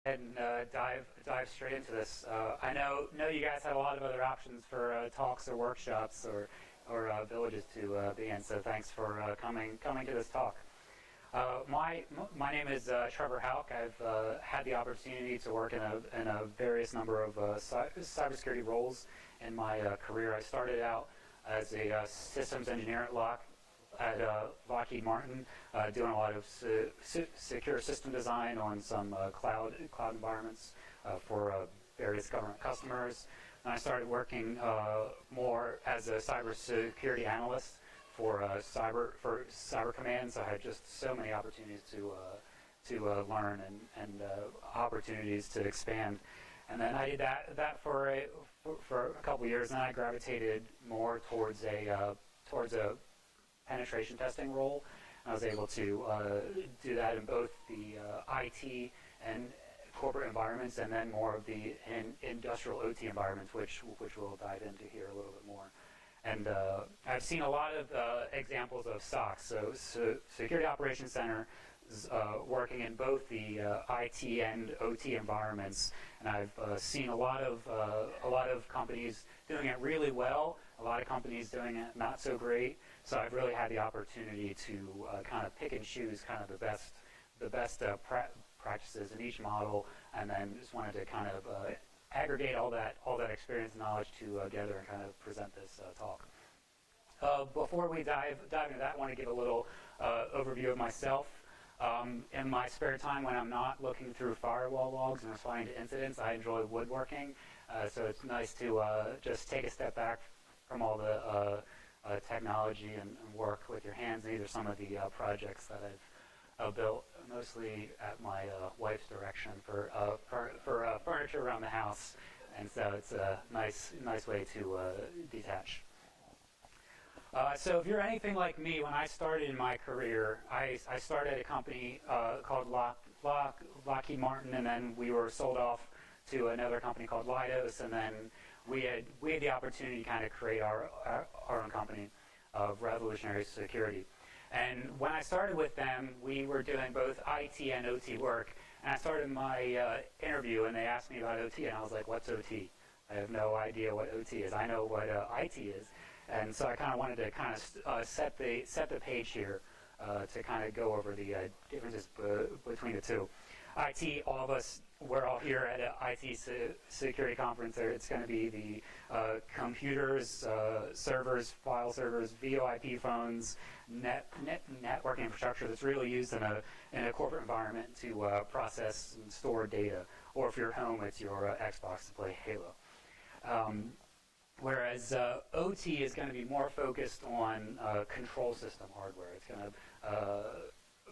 And dive straight into this. I know you guys have a lot of other options for talks or workshops or villages to be in. So thanks for coming to this talk. My name is Trevor Houck. I've had the opportunity to work in a various number of cybersecurity roles in my career. I started out as a systems engineer at Lockheed Martin, doing a lot of secure system design on some cloud environments for various government customers. And I started working more as a cybersecurity analyst for cyber command. So I had just so many opportunities to learn and opportunities to expand. And then I did that for a couple years, and then I gravitated more towards a penetration testing role. I was able to do that in both the IT and corporate environments, and then more of the industrial OT environments, which we'll dive into here a little bit more. And I've seen a lot of examples of SOCs, so Security Operations Center, working in both the IT and OT environments, and I've seen a lot of companies doing it really well, a lot of companies doing it not so great. So I've really had the opportunity to kind of pick and choose kind of the best practices in each model, and then just wanted to kind of aggregate all that experience and knowledge together and kind of present this talk. Before we dive into that, I want to give a little overview of myself. In my spare time, when I'm not looking through firewall logs and responding to incidents, I enjoy woodworking. So it's nice to just take a step back from all the technology and work with your hands. These are some of the projects that I've built, mostly at my wife's direction for furniture around the house, and so it's a nice way to detach. So if you're anything like me, when I started in my career, I started at a company called Lockheed Martin, and then we were sold off to another company called Leidos, and then we had the opportunity to kind of create our own company of revolutionary security. And when I started with them, we were doing both IT and OT work. And I started my interview, and they asked me about OT, and I was like, "What's OT? I have no idea what OT is. I know what IT is." And so I kind of wanted to kind of set the page here to kind of go over the differences between the two. IT, all of us, we're all here at an IT security conference. It's going to be the computers, servers, file servers, VoIP phones, network infrastructure that's really used in a corporate environment to process and store data. Or if you're home, it's your Xbox to play Halo. Whereas OT is going to be more focused on control system hardware. It's going to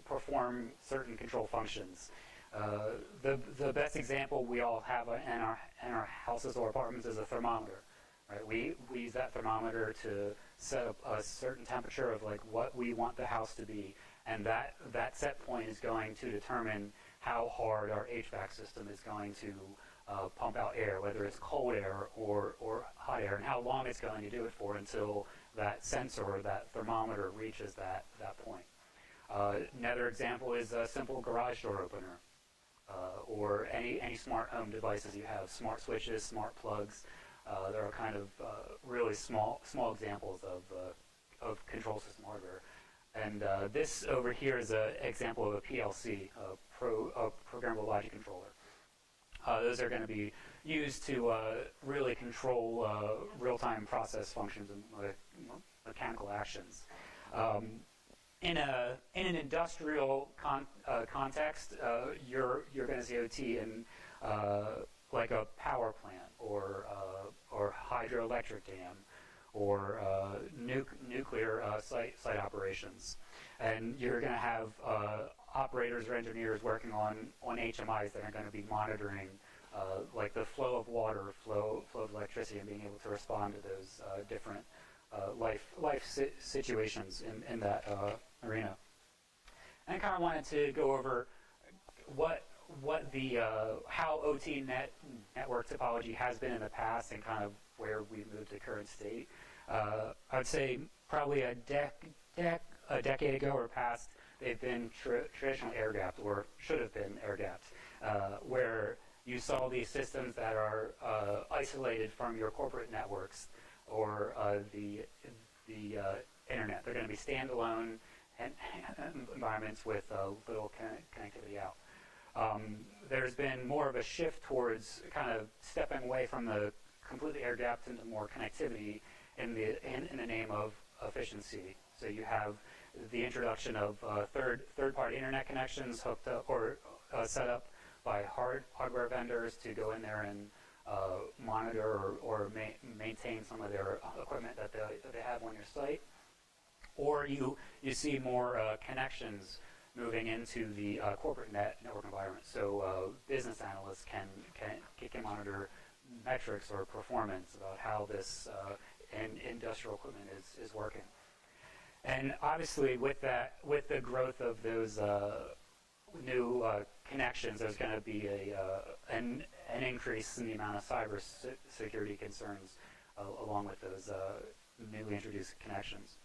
perform certain control functions. The best example we all have in our houses or apartments is a thermometer. Right? We use that thermometer to set up a certain temperature of like what we want the house to be, and that set point is going to determine how hard our HVAC system is going to pump out air, whether it's cold air or hot air, and how long it's going to do it for until that sensor, that thermometer, reaches that point. Another example is a simple garage door opener, or any smart home devices you have, smart switches, smart plugs. There are kind of really small examples of control system hardware. And this over here is an example of a PLC, a programmable logic controller. Those are going to be used to really control real-time process functions and mechanical actions. In an industrial context, you're going to see OT in like a power plant or hydroelectric dam or nuclear site operations, and you're going to have operators or engineers working on HMIs that are going to be monitoring like the flow of water, flow of electricity, and being able to respond to those different life situations in that arena. And I kind of wanted to go over how OT network topology has been in the past and kind of where we've moved to current state. I would say probably a decade ago or past, they've been traditionally air-gapped, or should have been air-gapped. where you saw these systems that are isolated from your corporate networks or the internet. They're going to be standalone environments with little connectivity out. There's been more of a shift towards kind of stepping away from the completely air-gapped into more connectivity in the name of efficiency. So you have the introduction of third-party internet connections hooked up or set up by hardware vendors to go in there and monitor or maintain some of their equipment that they have on your site. Or you see more connections moving into the corporate network environment. So business analysts can monitor metrics or performance about how this industrial equipment is working. And obviously, with the growth of those new connections, there's going to be an increase in the amount of cyber security concerns along with those newly introduced connections.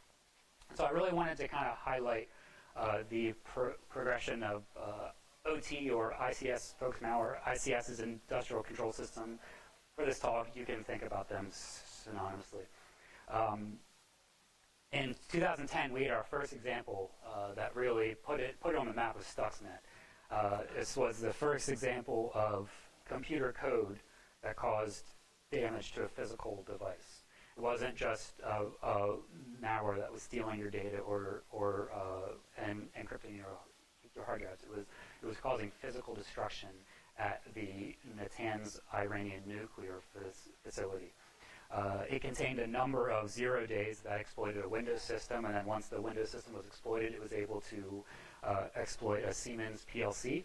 So I really wanted to kind of highlight the progression of OT or ICS folks now, or ICS is Industrial Control System. For this talk, you can think about them synonymously. In 2010, we had our first example that really put it on the map with Stuxnet. This was the first example of computer code that caused damage to a physical device. It wasn't just a malware that was stealing your data and encrypting your hard drives. It was causing physical destruction at the Natanz Iranian nuclear facility. It contained a number of 0 days that exploited a Windows system, and then once the Windows system was exploited, it was able to exploit a Siemens PLC,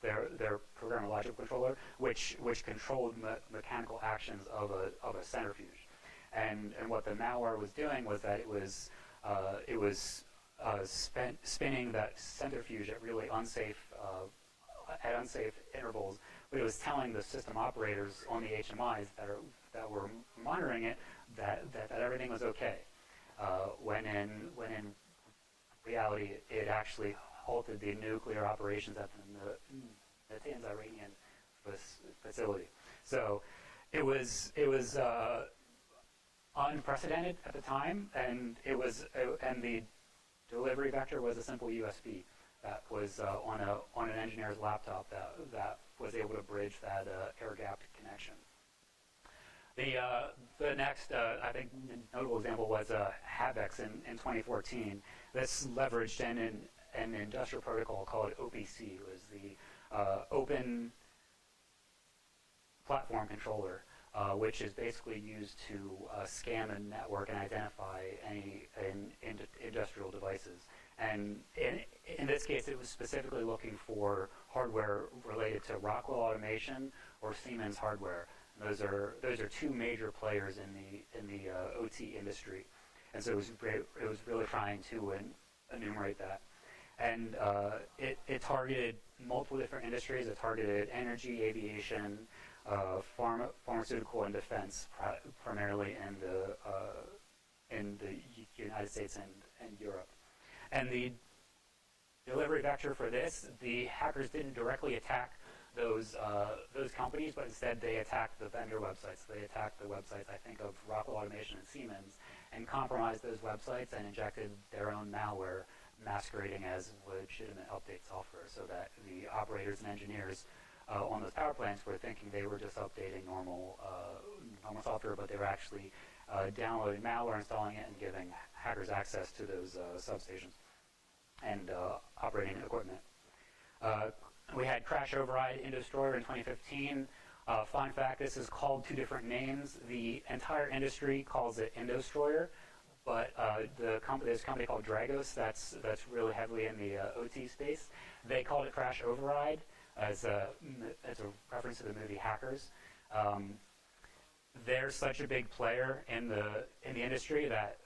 their programmable logic controller, which controlled mechanical actions of a centrifuge. And what the malware was doing was that it was spinning that centrifuge at really unsafe intervals, but it was telling the system operators on the HMIs that were monitoring it that everything was okay. When in reality, it actually halted the nuclear operations at the Natanz Iranian facility. So it was unprecedented at the time, and the delivery vector was a simple USB that was on an engineer's laptop that was able to bridge that air-gapped connection. The next, I think, notable example was Habex in 2014. This leveraged an industrial protocol called OPC. It was the Open Platform Controller, which is basically used to scan a network and identify any industrial devices. And in this case, it was specifically looking for hardware related to Rockwell Automation or Siemens hardware. Those are two major players in the OT industry, and so it was really trying to enumerate that. And it targeted multiple different industries. It targeted energy, aviation, pharmaceutical, and defense, primarily in the United States and Europe. And the delivery vector for this, the hackers didn't directly attack those companies, but instead they attacked the vendor websites. They attacked the websites, I think, of Rockwell Automation and Siemens, and compromised those websites and injected their own malware masquerading as legitimate update software, so that the operators and engineers on those power plants were thinking they were just updating normal software, but they were actually downloading malware, installing it, and giving hackers access to those substations and operating equipment. We had Crash Override Indestroyer in 2015. Fun fact, this is called two different names. The entire industry calls it Indestroyer, but there's a company called Dragos that's really heavily in the OT space. They called it Crash Override as a reference to the movie Hackers. They're such a big player in the industry that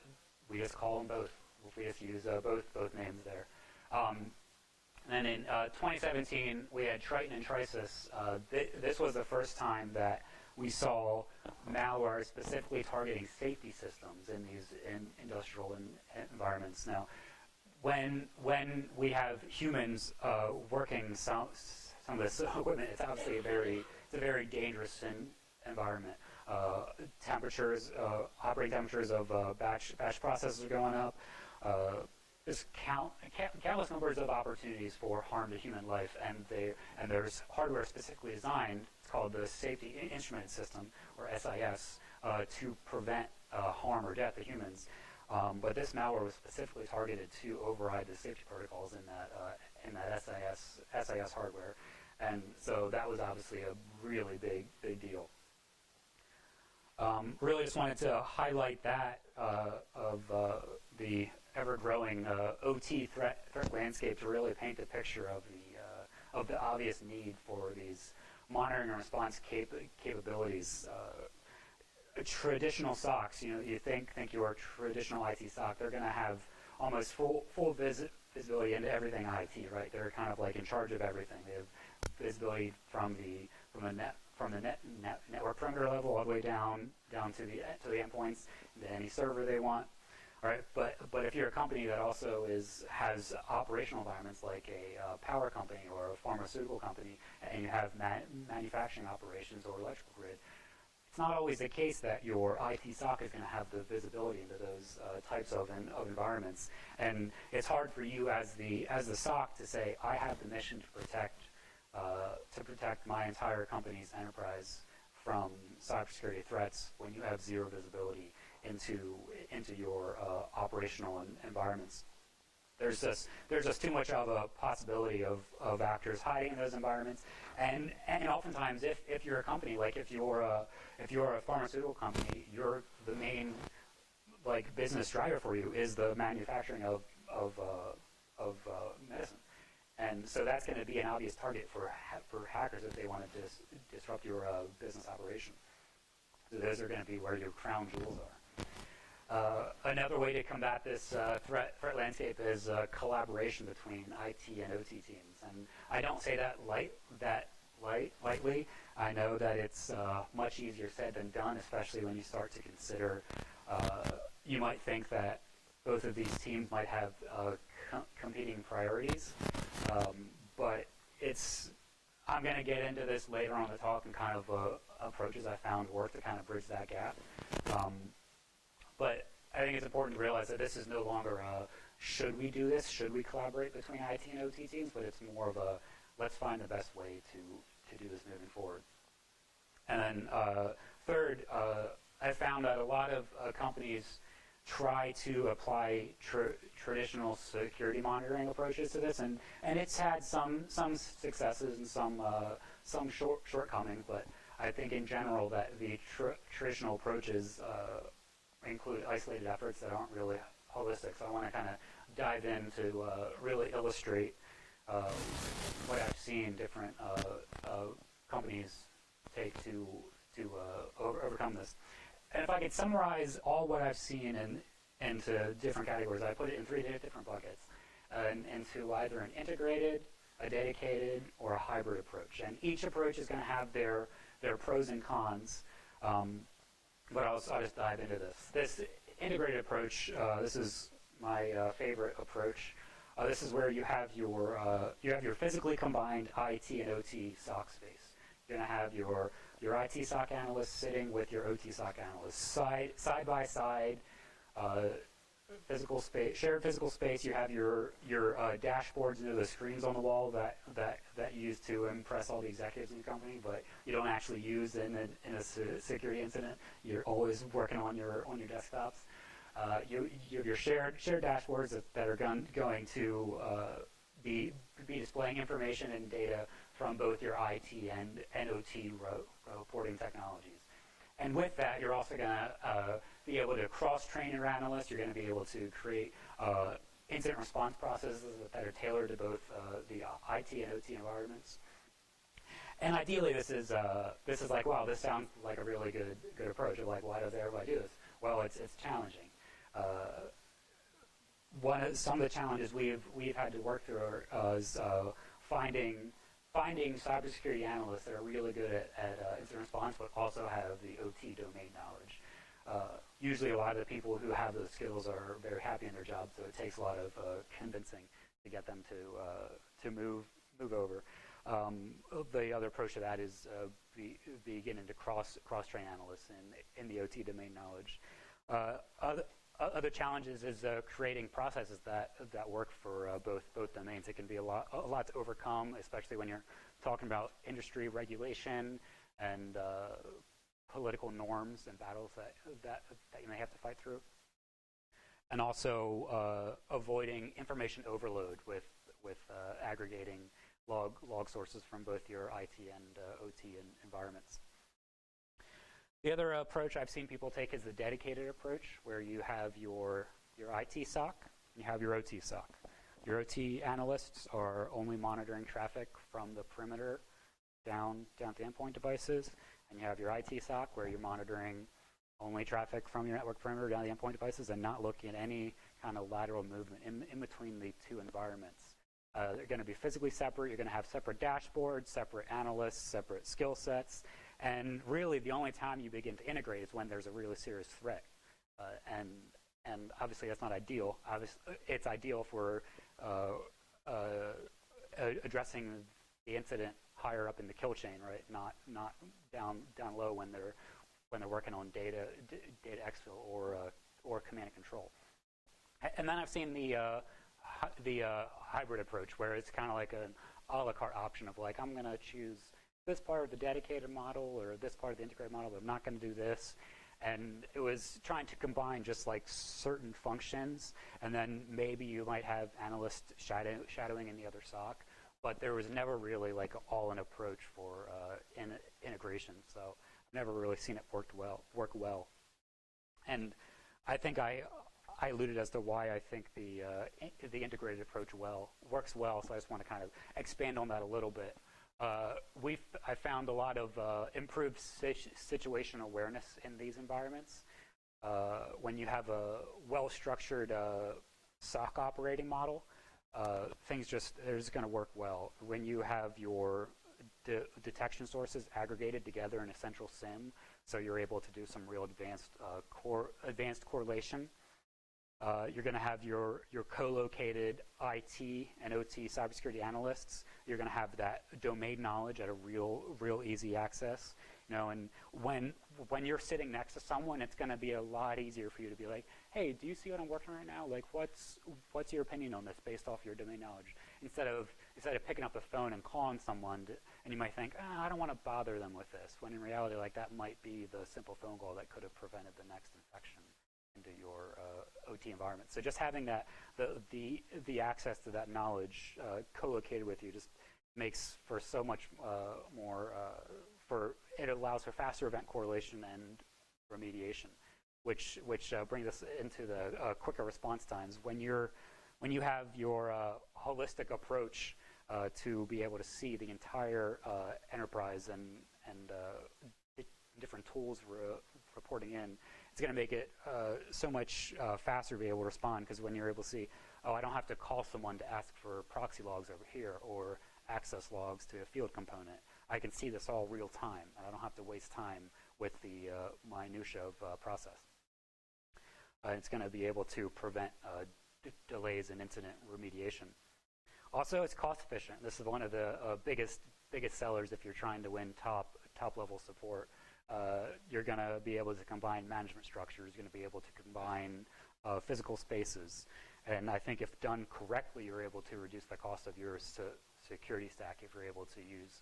we just call them both. We just use both names there. And then in 2017, we had Triton and Trisus. This was the first time that we saw malware specifically targeting safety systems in these industrial environments. Now, when we have humans working some of this equipment, it's obviously it's a very dangerous environment. Temperatures, operating temperatures of batch processes are going up. There's countless numbers of opportunities for harm to human life, and there's hardware specifically designed. It's called the Safety Instrument System, or SIS, to prevent harm or death to humans. But this malware was specifically targeted to override the safety protocols in that SIS hardware, and so that was obviously a really big deal. Really just wanted to highlight that of the ever-growing OT threat landscape to really paint the picture of the obvious need for these monitoring and response capabilities. Traditional SOCs, you think your traditional IT SOC, they're going to have almost full visibility into everything IT, right? They're kind of like in charge of everything. They have visibility from the network perimeter level all the way down to the endpoints, to any server they want. All right, but if you're a company that also has operational environments like a power company or a pharmaceutical company, and you have manufacturing operations or electrical grid, it's not always the case that your IT SOC is going to have the visibility into those types of environments, and it's hard for you as the SOC to say, I have the mission to protect my entire company's enterprise from cybersecurity threats when you have zero visibility into your operational environments. There's just too much of a possibility of actors hiding in those environments, and oftentimes if you're a company, like if you're a pharmaceutical company, you're the main business driver for you is the manufacturing of medicine, and so that's going to be an obvious target for hackers if they want to disrupt your business operation. So those are going to be where your crown jewels are. Another way to combat this threat landscape is collaboration between IT and OT teams, and I don't say that lightly. I know that it's much easier said than done, especially when you start to consider. You might think that both of these teams might have competing priorities, but I'm going to get into this later on in the talk and kind of approaches I found work to kind of bridge that gap. But I think it's important to realize that this is no longer should we do this, should we collaborate between IT and OT teams, but it's more of a let's find the best way to do this moving forward. And then third, I found that a lot of companies try to apply traditional security monitoring approaches to this, and it's had some successes and some shortcomings, but I think in general that the traditional approaches include isolated efforts that aren't really holistic. So I want to kind of dive in to really illustrate what I've seen different companies take to overcome this. And if I could summarize all what I've seen into different categories, I put it in 3 different buckets, into either an integrated, a dedicated, or a hybrid approach. And each approach is going to have their pros and cons. But I'll just dive into this. This integrated approach, this is my favorite approach. This is where you have your physically combined IT and OT SOC space. You're going to have your IT SOC analyst sitting with your OT SOC analyst side by side. Physical space, shared physical space. You have your dashboards, the screens on the wall that you use to impress all the executives in the company, but you don't actually use in a security incident. You're always working on your desktops. You have your shared dashboards that are going to be displaying information and data from both your IT and OT reporting technologies. And with that, you're also going to be able to cross-train your analysts. You're going to be able to create incident response processes that are tailored to both the IT and OT environments. And ideally, this is like, wow, this sounds like a really good approach. You're like, why does everybody do this? Well, it's challenging. Some of the challenges we've had to work through is finding cybersecurity analysts that are really good at incident response, but also have the OT domain knowledge. Usually a lot of the people who have those skills are very happy in their job, so it takes a lot of convincing to get them to move over. The other approach to that is beginning to cross-train analysts in the OT domain knowledge. Other challenges is creating processes that work for both domains. It can be a lot to overcome, especially when you're talking about industry regulation and political norms and battles that you may have to fight through, and also avoiding information overload with aggregating log sources from both your IT and OT environments. The other approach I've seen people take is the dedicated approach, where you have your IT SOC and you have your OT SOC. Your OT analysts are only monitoring traffic from the perimeter down to endpoint devices, and you have your IT SOC where you're monitoring only traffic from your network perimeter down to the endpoint devices and not looking at any kind of lateral movement in between the two environments. They're going to be physically separate. You're going to have separate dashboards, separate analysts, separate skill sets. And really, the only time you begin to integrate is when there's a really serious threat. And obviously, that's not ideal. It's ideal for addressing the incident higher up in the kill chain, right? Not down low when they're working on data exfil or command and control. And then I've seen the hybrid approach, where it's kind of like an a la carte option of like, I'm going to choose this part of the dedicated model or this part of the integrated model, but I'm not going to do this. And it was trying to combine just like certain functions, and then maybe you might have analysts shadowing in the other SOC, but there was never really like an all-in approach for integration. So I've never really seen it work well. And I think I alluded as to why I think the integrated approach works well. So I just want to kind of expand on that a little bit. I found a lot of improved situational awareness in these environments. When you have a well-structured SOC operating model, they're just going to work well. When you have your detection sources aggregated together in a central SIM, so you're able to do some real advanced correlation. You're going to have your co-located IT and OT cybersecurity analysts. You're going to have that domain knowledge at a real easy access. And when you're sitting next to someone, it's going to be a lot easier for you to be like, hey, do you see what I'm working right now? Like, what's your opinion on this based off your domain knowledge? Instead of picking up the phone and calling someone, and you might think, I don't want to bother them with this. When in reality, like that might be the simple phone call that could have prevented the next infection into your OT environment. So just having that the access to that knowledge co-located with you just makes for so much more it allows for faster event correlation and remediation, which brings us into the quicker response times. When you have your holistic approach to be able to see the entire enterprise and different tools reporting in, it's going to make it so much faster to be able to respond, because when you're able to see, I don't have to call someone to ask for proxy logs over here or access logs to a field component. I can see this all real time, and I don't have to waste time with the minutia of process. It's going to be able to prevent delays in incident remediation. Also, it's cost efficient. This is one of the biggest sellers if you're trying to win top level support. You're going to be able to combine management structures. You're going to be able to combine physical spaces. And I think if done correctly, you're able to reduce the cost of your security stack if you're able to use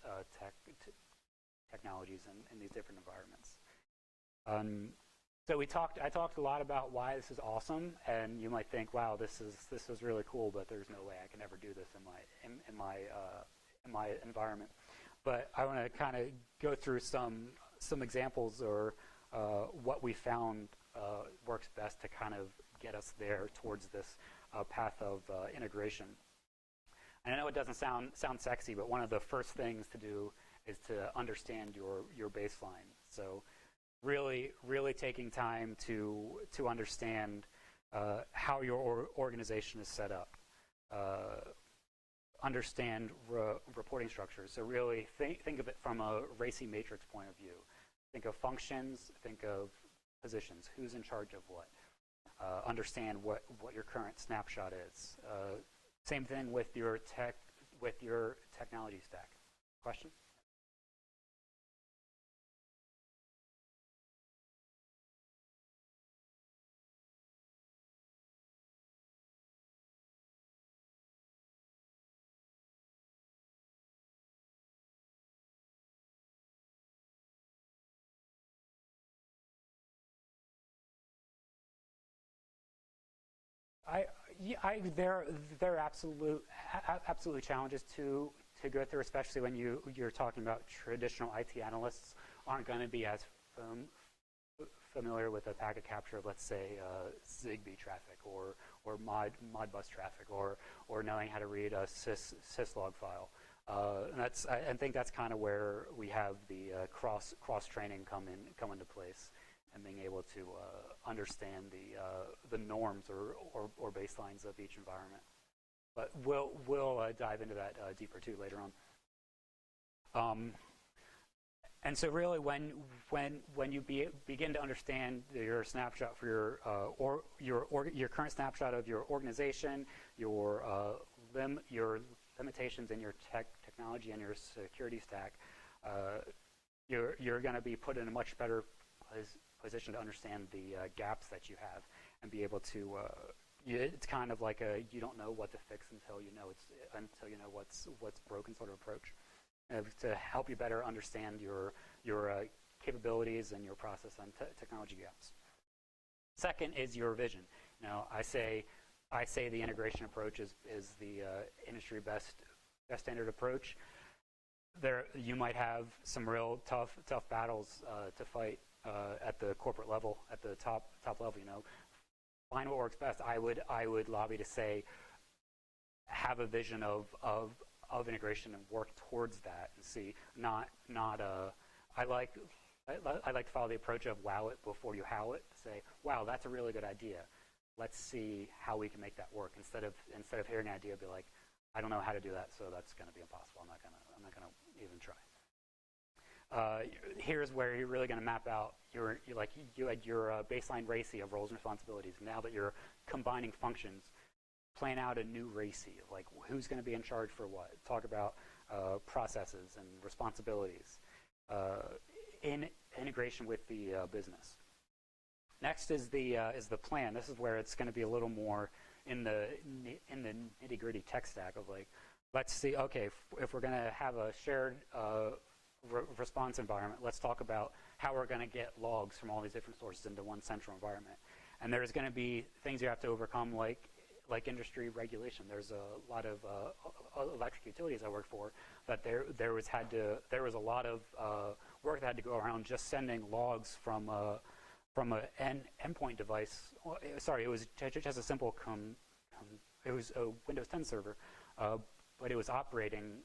technologies in these different environments. So I talked a lot about why this is awesome, and you might think, wow, this is really cool, but there's no way I can ever do this in my environment. But I want to kind of go through some examples or what we found works best to kind of get us there towards this path of integration. And I know it doesn't sound sexy, but one of the first things to do is to understand your baseline. So really taking time to understand how your organization is set up. Understand reporting structures. So really think of it from a RACI matrix point of view. Think of functions, think of positions, who's in charge of what. Understand what your current snapshot is. Same thing with your technology stack. Question? There are absolutely challenges to go through, especially when you're talking about traditional IT analysts aren't going to be as familiar with a packet capture of, let's say, Zigbee traffic or Modbus traffic or knowing how to read a syslog file. And I think that's kind of where we have the cross training come into place, and being able to understand the norms or baselines of each environment. But we'll dive into that deeper too later on. And so really, when you begin to understand your snapshot for your current snapshot of your organization, your limitations in your technology and your security stack, you're going to be put in a much better position to understand the gaps that you have and be able to. It's kind of like you don't know what to fix until you know what's broken sort of approach, to help you better understand your capabilities and your process and technology gaps. Second is your vision. Now, I say the integration approach is the industry best standard approach. There, you might have some real tough battles to fight at the corporate level, at the top level. Find what works best. I would lobby to say, have a vision of integration and work towards that, and see. I like to follow the approach of wow it before you how it. Say, wow, that's a really good idea. Let's see how we can make that work. Instead of hearing an idea, be like, I don't know how to do that, so that's going to be impossible. I'm not gonna even try. Here's where you're really going to map out your baseline RACI of roles and responsibilities. Now that you're combining functions, plan out a new RACI, like who's going to be in charge for what. Talk about processes and responsibilities in integration with the business. Next is the plan. This is where it's going to be a little more in the nitty-gritty tech stack of like, let's see. Okay, if we're going to have a shared response environment, let's talk about how we're going to get logs from all these different sources into one central environment. And there's going to be things you have to overcome, like industry regulation. There's a lot of electric utilities I work for that there was a lot of work that had to go around just sending logs from an endpoint device. Sorry, it was just a simple it was a Windows 10 server, but it was operating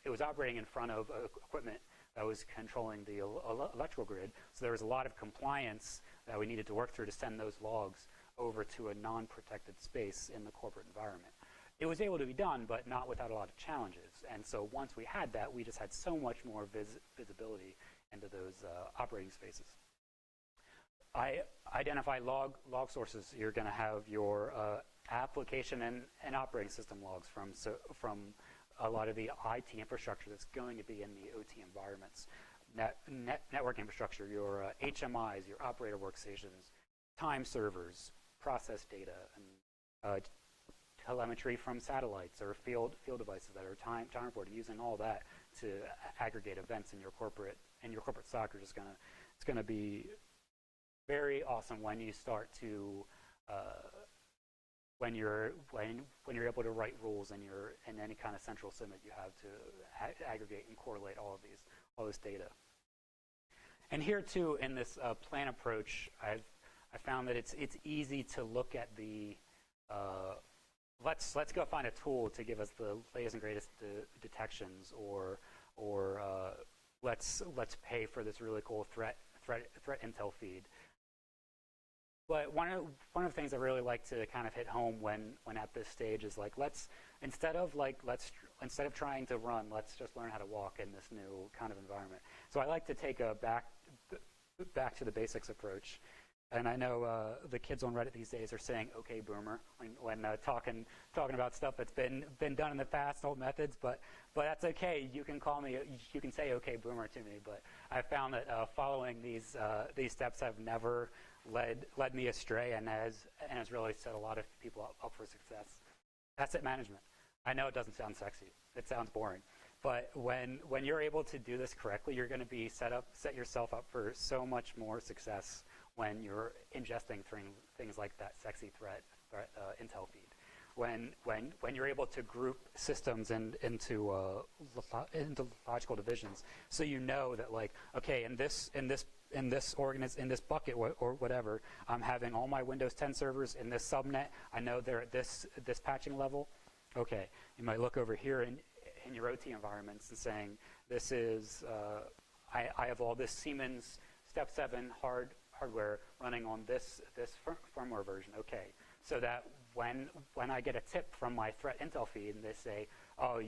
in front of equipment that was controlling the electrical grid. So there was a lot of compliance that we needed to work through to send those logs over to a non-protected space in the corporate environment. It was able to be done, but not without a lot of challenges. And so once we had that, we just had so much more visibility into those operating spaces. I identify log sources. You're going to have your application and operating system logs from a lot of the IT infrastructure that's going to be in the OT environments. Network infrastructure, your HMIs, your operator workstations, time servers, process data, and telemetry from satellites or field devices that are time reported, using all that to aggregate events in your corporate SOC. It's going to be very awesome when you start to when you're able to write rules in any kind of central SIM that you have to aggregate and correlate all this data. And here too, in this plan approach, I found that it's easy to look at the let's go find a tool to give us the latest and greatest detections, or let's pay for this really cool threat intel feed. But one of the things I really like to kind of hit home when at this stage is like, instead of trying to run, let's just learn how to walk in this new kind of environment. So I like to take a back to the basics approach, And I know the kids on Reddit these days are saying "Okay, boomer" when talking about stuff that's been done in the past, old methods. But that's okay. You can call me. You can say "Okay, boomer" to me. But I found that following these steps have never led me astray, and has really set a lot of people up for success. Asset management. I know it doesn't sound sexy. It sounds boring. But when you're able to do this correctly, you're going to be set yourself up for so much more success when you're ingesting things like that sexy threat intel feed. When you're able to group systems into logical divisions, so you know that, like, okay, in this bucket or whatever, I'm having all my Windows 10 servers in this subnet. I know they're at this patching level. Okay, you might look over here in your OT environments and saying, this is I have all this Siemens Step 7 hardware running on this firmware version. Okay, so that when I get a tip from my threat intel feed and they say, oh,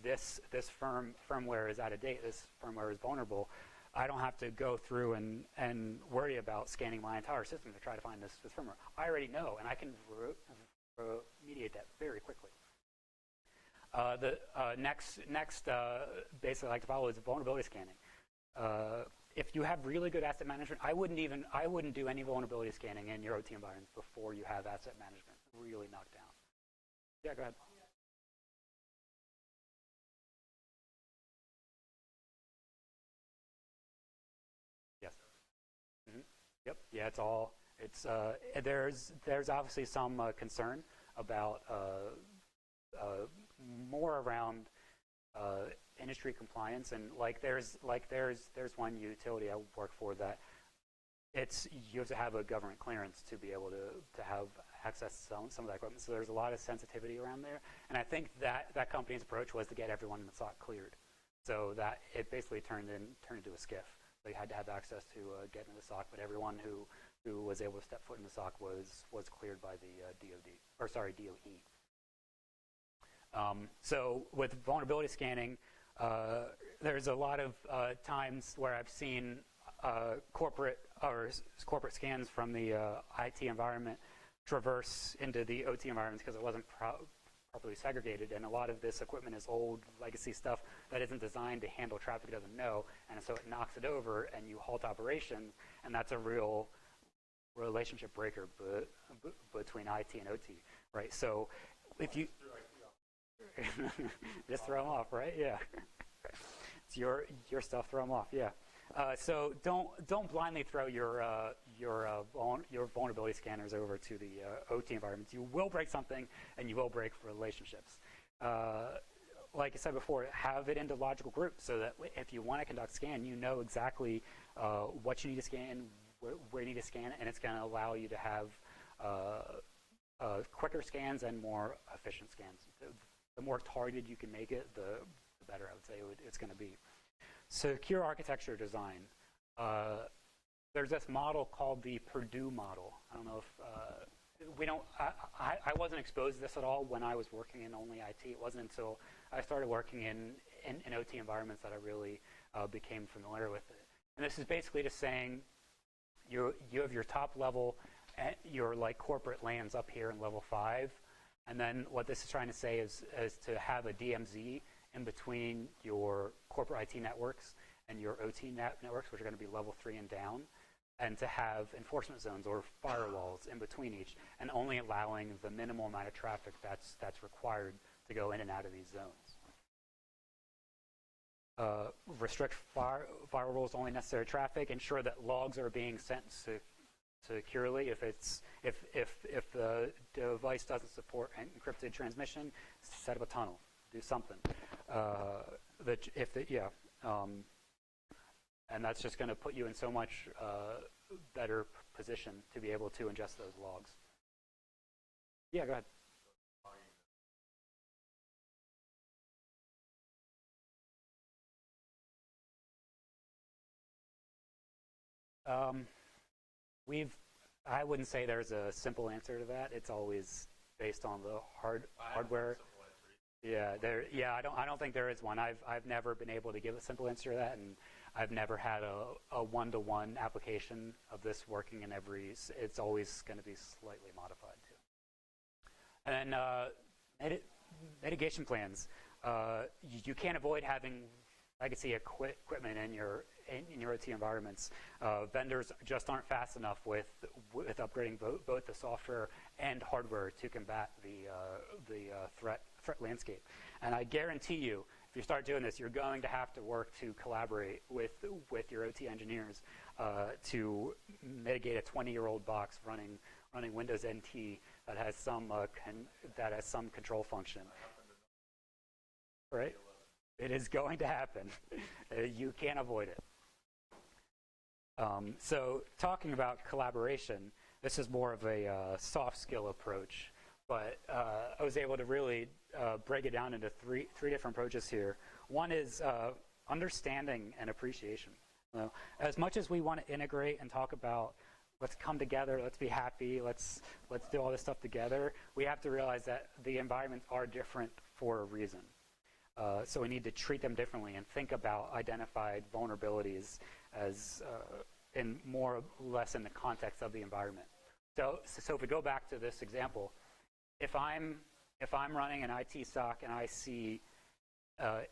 this firmware is out of date, this firmware is vulnerable, I don't have to go through and worry about scanning my entire system to try to find this firmware. I already know, and I can remediate that very quickly. The next basically I like to follow is vulnerability scanning. If you have really good asset management, I wouldn't do any vulnerability scanning in your OT environment before you have asset management really knocked down. Yeah, go ahead. Yes. Mm-hmm. Yep. Yeah, there's obviously some concern about more around industry compliance, and there's one utility I work for that you have to have a government clearance to be able to have access to some of that equipment. So there's a lot of sensitivity around there, and I think that company's approach was to get everyone in the SOC cleared, so that it basically turned into a skiff. So you had to have access to get into the SOC, but everyone who was able to step foot in the SOC was cleared by the DOE. So with vulnerability scanning, there's a lot of times where I've seen corporate scans from the IT environment traverse into the OT environments because it wasn't properly segregated, and a lot of this equipment is old legacy stuff that isn't designed to handle traffic it doesn't know, and so it knocks it over and you halt operations, and that's a real relationship breaker between IT and OT, right? So if you just throw them off, right? Yeah. It's your stuff. Throw them off. Yeah. So don't blindly throw your vulnerability scanners over to the OT environments. You will break something, and you will break relationships. Like I said before, have it into logical groups so that if you want to conduct scan, you know exactly what you need to scan, where you need to scan, and it's going to allow you to have quicker scans and more efficient scans. The more targeted you can make it, the better I would say it's going to be. Secure architecture design. There's this model called the Purdue model. I don't know if I wasn't exposed to this at all when I was working in only IT. It wasn't until I started working in OT environments that I really became familiar with it. And this is basically just saying you have your top level, your corporate LANs up here in level 5. And then what this is trying to say is to have a DMZ in between your corporate IT networks and your OT networks, which are going to be level 3 and down, and to have enforcement zones or firewalls in between each, and only allowing the minimal amount of traffic that's required to go in and out of these zones. Restrict firewalls only necessary traffic. Ensure that logs are being sent securely. If the device doesn't support encrypted transmission, set up a tunnel. Do something. And that's just going to put you in so much better position to be able to ingest those logs. Yeah, go ahead. I wouldn't say there's a simple answer to that. It's always based on the hardware. Yeah, yeah, I don't think there is one. I've never been able to give a simple answer to that, and I've never had a one-to-one application of this working in every. It's always going to be slightly modified too. And then mitigation plans. You can't avoid having legacy equipment in your OT environments. Vendors just aren't fast enough with upgrading both the software and hardware to combat the threat landscape. And I guarantee you, if you start doing this, you're going to have to work to collaborate with your OT engineers to mitigate a 20-year-old box running Windows NT that has some control function. Right? It is going to happen. You can't avoid it. So talking about collaboration, this is more of a soft skill approach, but I was able to really break it down into three different approaches here. One is understanding and appreciation. As much as we want to integrate and talk about let's come together, let's be happy, let's do all this stuff together, we have to realize that the environments are different for a reason. So we need to treat them differently and think about identified vulnerabilities as in more or less in the context of the environment. So if we go back to this example, if I'm running an IT SOC and I see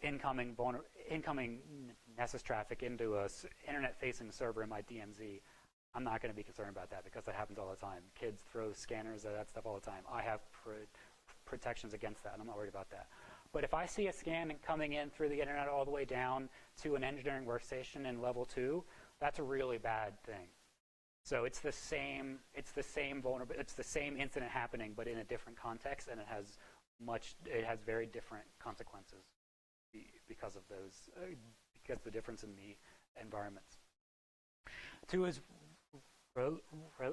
incoming Nessus traffic into a internet-facing server in my DMZ, I'm not going to be concerned about that because that happens all the time. Kids throw scanners at that stuff all the time. I have protections against that, and I'm not worried about that. But if I see a scan coming in through the internet all the way down to an engineering workstation in level 2, that's a really bad thing. So it's the same incident happening, but in a different context, and it has very different consequences because of the difference in the environments. 2 is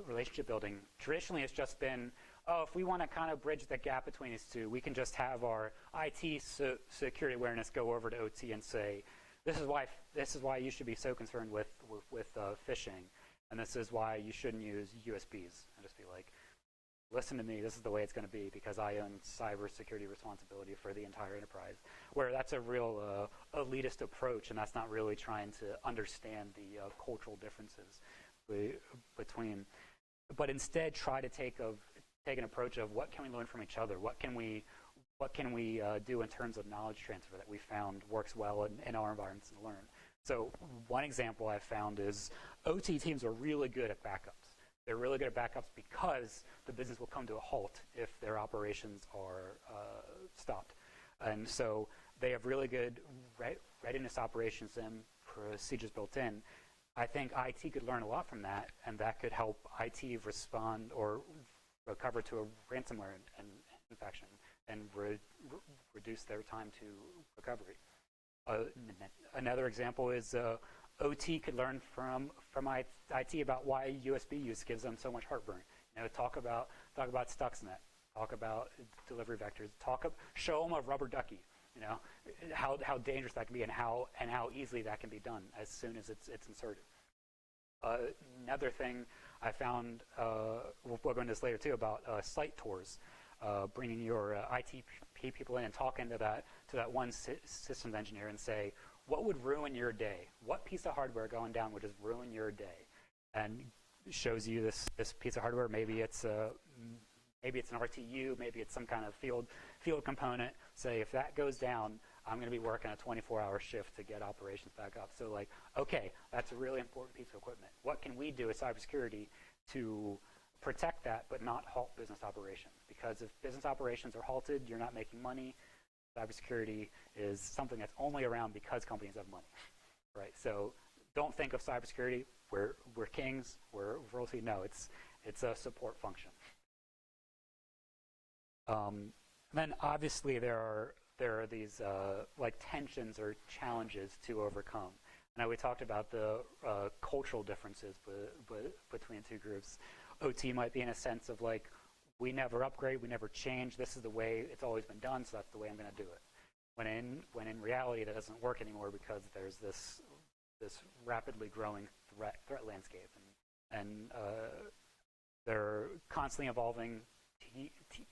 relationship building. Traditionally, it's just been, if we want to kind of bridge the gap between these two, we can just have our IT security awareness go over to OT and say, this is why you should be so concerned with phishing, and this is why you shouldn't use USBs. And just be like, listen to me, this is the way it's going to be because I own cybersecurity responsibility for the entire enterprise. Where that's a real elitist approach, and that's not really trying to understand the cultural differences between, but instead try to take an approach of what can we learn from each other? What can we do in terms of knowledge transfer that we found works well in our environments and learn? So one example I've found is OT teams are really good at backups. They're really good at backups because the business will come to a halt if their operations are stopped. And so they have really good readiness operations and procedures built in. I think IT could learn a lot from that, and that could help IT respond or recover to a ransomware infection and reduce their time to recovery. Another example is OT could learn from IT about why USB use gives them so much heartburn. Talk about Stuxnet, talk about delivery vectors, show them a rubber ducky. How dangerous that can be and how easily that can be done as soon as it's inserted. Another thing I found, we'll go into this later too, about site tours, bringing your IT people in and talking to that one systems engineer and say, what would ruin your day? What piece of hardware going down would just ruin your day? And shows you this piece of hardware. Maybe it's an RTU, maybe it's some kind of field component. Say if that goes down, I'm going to be working a 24-hour shift to get operations back up. So like, okay, that's a really important piece of equipment. What can we do as cybersecurity to protect that but not halt business operations? Because if business operations are halted, you're not making money. Cybersecurity is something that's only around because companies have money, right? So don't think of cybersecurity, we're kings, we're royalty. No, it's a support function. Then obviously there are these like tensions or challenges to overcome. Now we talked about the cultural differences between two groups. OT might be in a sense of like, we never upgrade, we never change. This is the way it's always been done, so that's the way I'm going to do it. When in reality, that doesn't work anymore because there's this rapidly growing threat landscape, and there are constantly evolving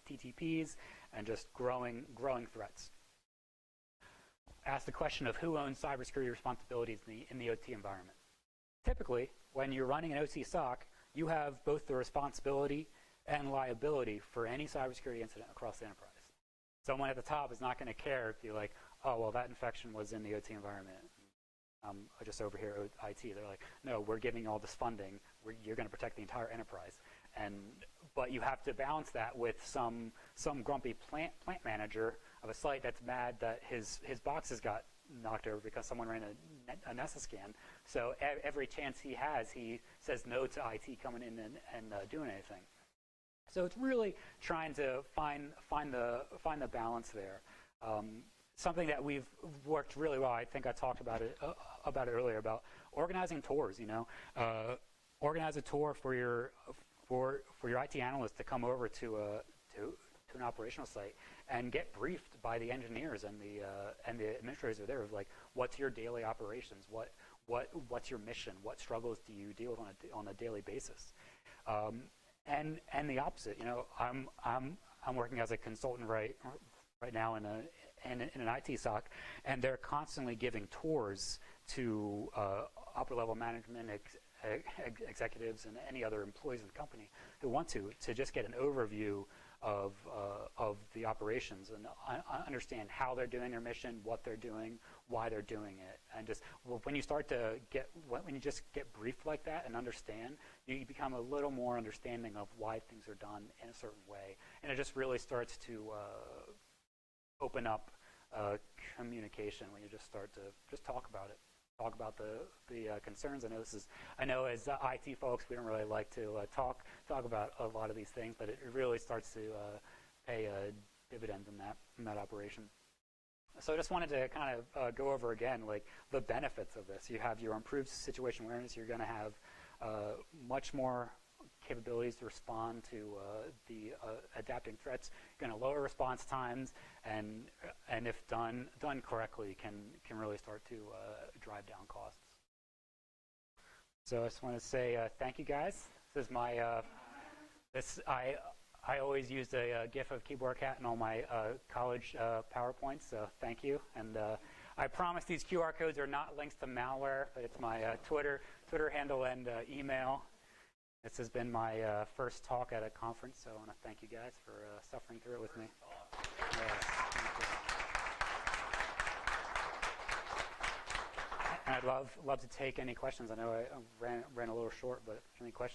TTPs and just growing threats. Ask the question of who owns cybersecurity responsibilities in the OT environment. Typically, when you're running an OT SOC, you have both the responsibility and liability for any cybersecurity incident across the enterprise. Someone at the top is not going to care if you're like, oh, well, that infection was in the OT environment. Just over here at IT, they're like, no, we're giving all this funding. You're going to protect the entire enterprise. But you have to balance that with some grumpy plant manager of a site that's mad that his boxes got knocked over because someone ran a Nessa scan. So every chance he has, he says no to IT coming in and doing anything. So it's really trying to find the balance there. Something that we've worked really well. I think I talked about it earlier about organizing tours. Organize a tour for your IT analyst to come over to an operational site and get briefed by the engineers and the administrators are there of like, what's your daily operations? What's your mission? What struggles do you deal with on a daily basis? And the opposite. I'm working as a consultant right now in an IT SOC, and they're constantly giving tours to upper level management, executives, and any other employees in the company who want to just get an overview of the operations and understand how they're doing their mission, what they're doing, why they're doing it, and just when you just get briefed like that and understand, you become a little more understanding of why things are done in a certain way, and it just really starts to open up communication when you just start to just talk about it. Talk about the concerns. I know as IT folks, we don't really like to talk about a lot of these things, but it really starts to pay dividends in that operation. So I just wanted to kind of go over again like the benefits of this. You have your improved situation awareness. You're going to have much more capabilities to respond to the adapting threats. You're going to lower response times, and if done correctly, can really start to drive down costs. So I just want to say thank you guys. This is my I always used a GIF of Keyboard Cat in all my college PowerPoints. So thank you. And I promise these QR codes are not links to malware, but it's my Twitter handle and email. This has been my first talk at a conference, so I want to thank you guys for suffering through it with me. Yes, and I'd love to take any questions. I know I ran a little short, but any questions?